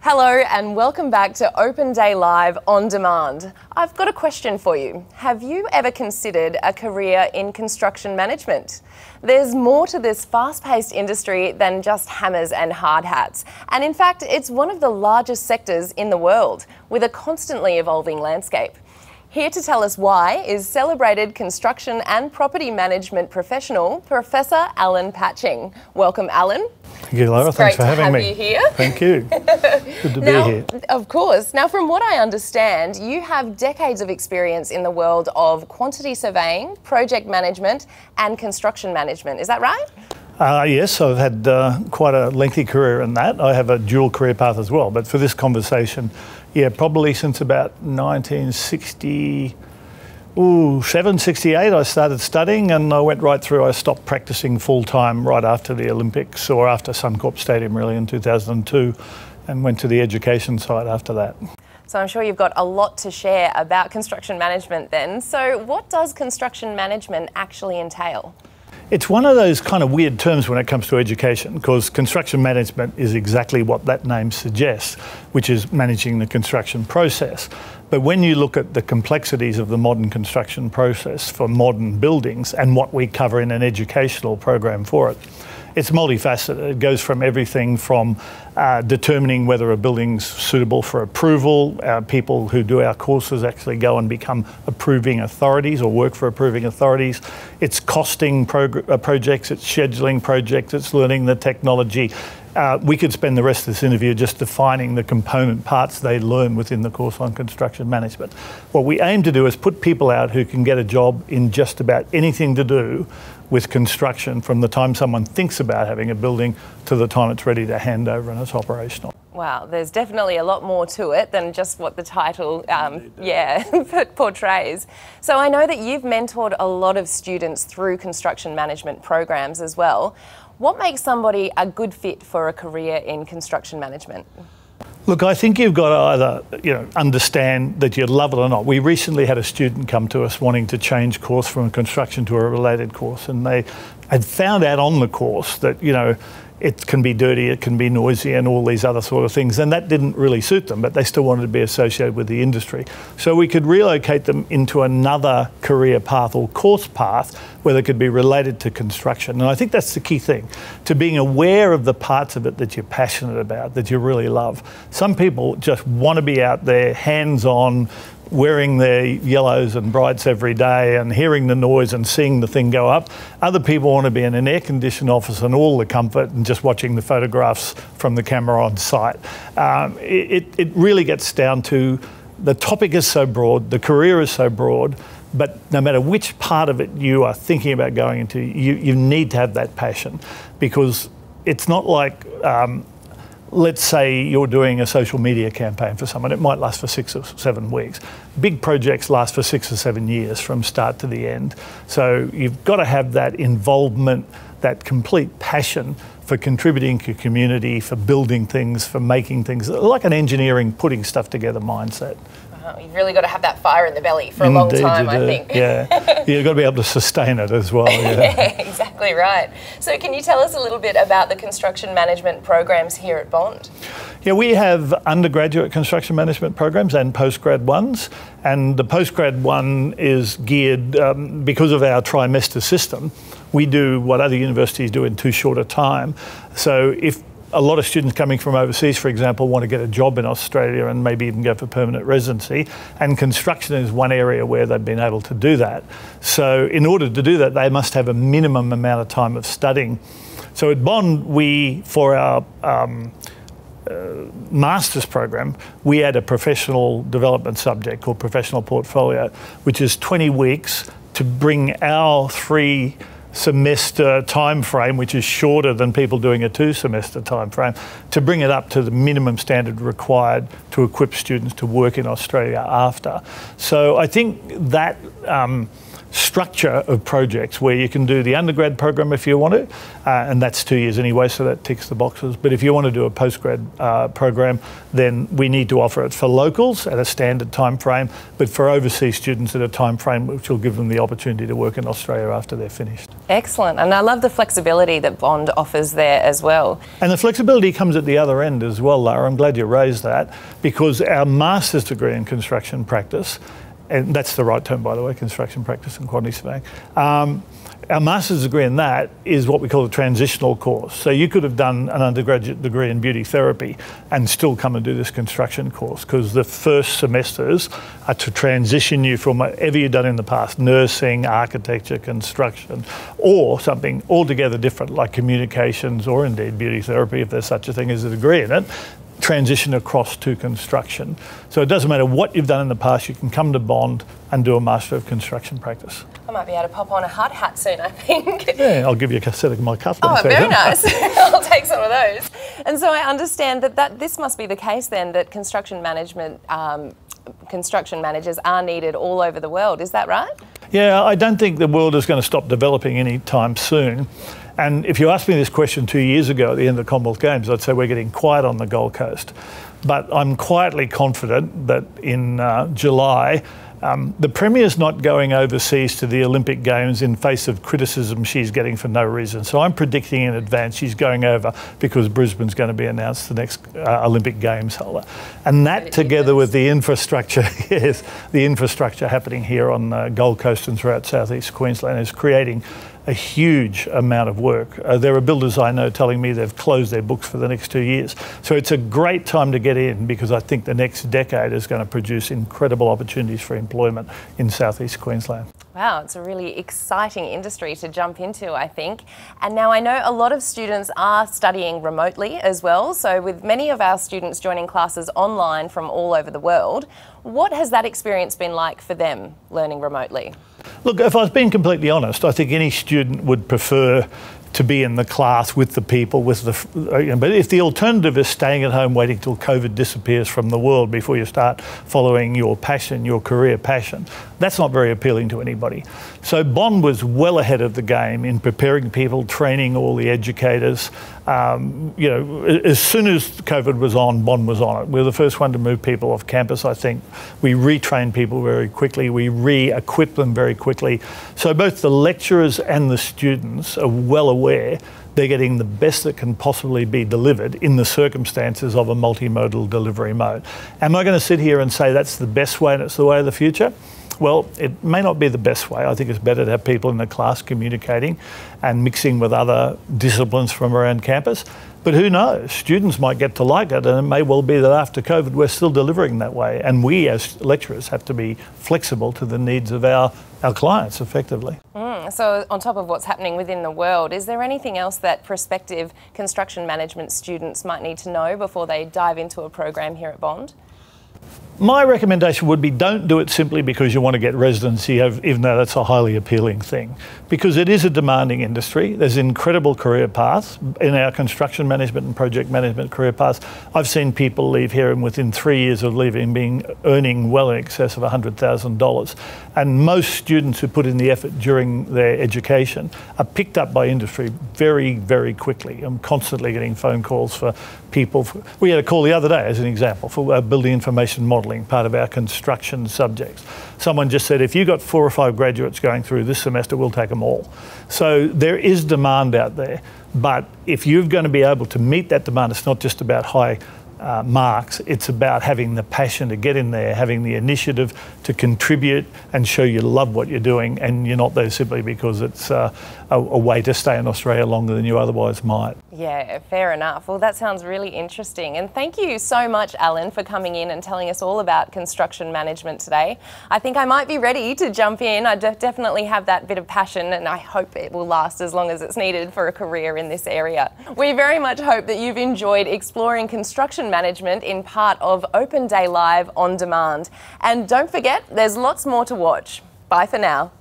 Hello and welcome back to Open Day Live On Demand. I've got a question for you. Have you ever considered a career in construction management? There's more to this fast-paced industry than just hammers and hard hats. And in fact, it's one of the largest sectors in the world, with a constantly evolving landscape. Here to tell us why is celebrated construction and property management professional, Professor Alan Patching. Welcome, Alan. Thank you, Laura. Thanks for having me. Great to have you here. Thank you. Good to be here. Of course. Now, from what I understand, you have decades of experience in the world of quantity surveying, project management and construction management. Is that right? Yes, I've had quite a lengthy career in that. I have a dual career path as well, but for this conversation, yeah, probably since about 1967, 68, I started studying and I went right through. I stopped practicing full-time right after the Olympics, or after Suncorp Stadium really in 2002, and went to the education side after that. So I'm sure you've got a lot to share about construction management then. So what does construction management actually entail? It's one of those kind of weird terms when it comes to education, because construction management is exactly what that name suggests, which is managing the construction process. But when you look at the complexities of the modern construction process for modern buildings and what we cover in an educational program for it, it's multifaceted. It goes from everything from determining whether a building's suitable for approval. People who do our courses actually go and become approving authorities or work for approving authorities. It's costing projects, it's scheduling projects, it's learning the technology. We could spend the rest of this interview just defining the component parts they learn within the course on construction management. What we aim to do is put people out who can get a job in just about anything to do with construction, from the time someone thinks about having a building to the time it's ready to hand over and it's operational. Wow, there's definitely a lot more to it than just what the title portrays. So I know that you've mentored a lot of students through construction management programs as well. What makes somebody a good fit for a career in construction management? Look, I think you've got to either, understand that you love it or not. We recently had a student come to us wanting to change course from construction to a related course, and they had found out on the course that, it can be dirty, it can be noisy and all these other sort of things, and that didn't really suit them, but they still wanted to be associated with the industry. So we could relocate them into another career path or course path where they could be related to construction. And I think that's the key thing, to being aware of the parts of it that you're passionate about, that you really love. Some people just want to be out there, hands-on, wearing their yellows and brights every day and hearing the noise and seeing the thing go up. Other people want to be in an air-conditioned office and all the comfort and just watching the photographs from the camera on site. It really gets down to, the topic is so broad, the career is so broad, but no matter which part of it you are thinking about going into, you need to have that passion, because it's not like, let's say you're doing a social media campaign for someone. It might last for 6 or 7 weeks. Big projects last for 6 or 7 years from start to the end. So you've got to have that involvement, that complete passion for contributing to community, for building things, for making things, like an engineering, putting stuff together mindset. You've really got to have that fire in the belly for a long time, I think. Yeah, you've got to be able to sustain it as well. Yeah. Yeah, exactly right. So can you tell us a little bit about the construction management programs here at Bond? Yeah, we have undergraduate construction management programs and postgrad ones, and the postgrad one is geared, because of our trimester system, we do what other universities do in too short a time. So if a lot of students coming from overseas, for example, want to get a job in Australia and maybe even go for permanent residency, and construction is one area where they've been able to do that. So in order to do that, they must have a minimum amount of time of studying. So at Bond, for our master's program, we add a professional development subject called professional portfolio, which is 20 weeks to bring our 3-semester time frame, which is shorter than people doing a 2-semester time frame, to bring it up to the minimum standard required to equip students to work in Australia after. So I think that structure of projects where you can do the undergrad program if you want to, and that's 2 years anyway, so that ticks the boxes. But if you want to do a postgrad program, then we need to offer it for locals at a standard time frame, but for overseas students at a time frame which will give them the opportunity to work in Australia after they're finished. Excellent, and I love the flexibility that Bond offers there as well. And the flexibility comes at the other end as well, Lara. I'm glad you raised that, because our master's degree in construction practice, and that's the right term, by the way, construction practice and quantity surveying. Our master's degree in that is what we call a transitional course. So you could have done an undergraduate degree in beauty therapy and still come and do this construction course, because the first semesters are to transition you from whatever you've done in the past, nursing, architecture, construction, or something altogether different like communications or indeed beauty therapy, if there's such a thing as a degree in it, transition across to construction. So it doesn't matter what you've done in the past, you can come to Bond and do a Master of Construction Practice. I might be able to pop on a hard hat soon, I think. Yeah, I'll give you a set of my cufflinks. Oh, very nice. I'll take some of those. And so I understand that this must be the case then, that construction management, construction managers are needed all over the world. Is that right? Yeah, I don't think the world is going to stop developing anytime soon. And if you asked me this question 2 years ago at the end of the Commonwealth Games, I'd say we're getting quiet on the Gold Coast. But I'm quietly confident that in July, the Premier's not going overseas to the Olympic Games in face of criticism she's getting for no reason. So I'm predicting in advance she's going over because Brisbane's going to be announced the next Olympic Games holder. And that, together with the infrastructure, yes, the infrastructure happening here on the Gold Coast and throughout southeast Queensland, is creating a huge amount of work. There are builders I know telling me they've closed their books for the next 2 years. So it's a great time to get in, because I think the next decade is going to produce incredible opportunities for employment in southeast Queensland. Wow, it's a really exciting industry to jump into, I think. And now I know a lot of students are studying remotely as well. So with many of our students joining classes online from all over the world, what has that experience been like for them learning remotely? Look, if I was being completely honest, I think any student would prefer to be in the class with the people, with the. But if the alternative is staying at home waiting till COVID disappears from the world before you start following your passion, your career passion, that's not very appealing to anybody. So Bond was well ahead of the game in preparing people, training all the educators. As soon as COVID was on, Bond was on it. We were the first one to move people off campus, I think. We retrained people very quickly. We re-equipped them very quickly. So both the lecturers and the students are well aware they're getting the best that can possibly be delivered in the circumstances of a multimodal delivery mode. Am I going to sit here and say that's the best way and it's the way of the future? Well, it may not be the best way. I think it's better to have people in the class communicating and mixing with other disciplines from around campus. But who knows? Students might get to like it, and it may well be that after COVID we're still delivering that way. And we as lecturers have to be flexible to the needs of our clients effectively. So on top of what's happening within the world, is there anything else that prospective construction management students might need to know before they dive into a program here at Bond? My recommendation would be, don't do it simply because you want to get residency, even though that's a highly appealing thing, because it is a demanding industry. There's incredible career paths in our construction management and project management career paths. I've seen people leave here and within 3 years of leaving earning well in excess of $100,000. And most students who put in the effort during their education are picked up by industry very, very quickly. I'm constantly getting phone calls for people. We had a call the other day, as an example, for building information modelling, part of our construction subjects. Someone just said, if you've got 4 or 5 graduates going through this semester, we'll take them all. So there is demand out there, but if you're going to be able to meet that demand, it's not just about high marks, it's about having the passion to get in there, having the initiative to contribute and show you love what you're doing, and you're not there simply because it's a way to stay in Australia longer than you otherwise might. Yeah, fair enough. Well, that sounds really interesting. And thank you so much, Alan, for coming in and telling us all about construction management today. I think I might be ready to jump in. I definitely have that bit of passion, and I hope it will last as long as it's needed for a career in this area. We very much hope that you've enjoyed exploring construction management in part of Open Day Live On Demand. And don't forget, there's lots more to watch. Bye for now.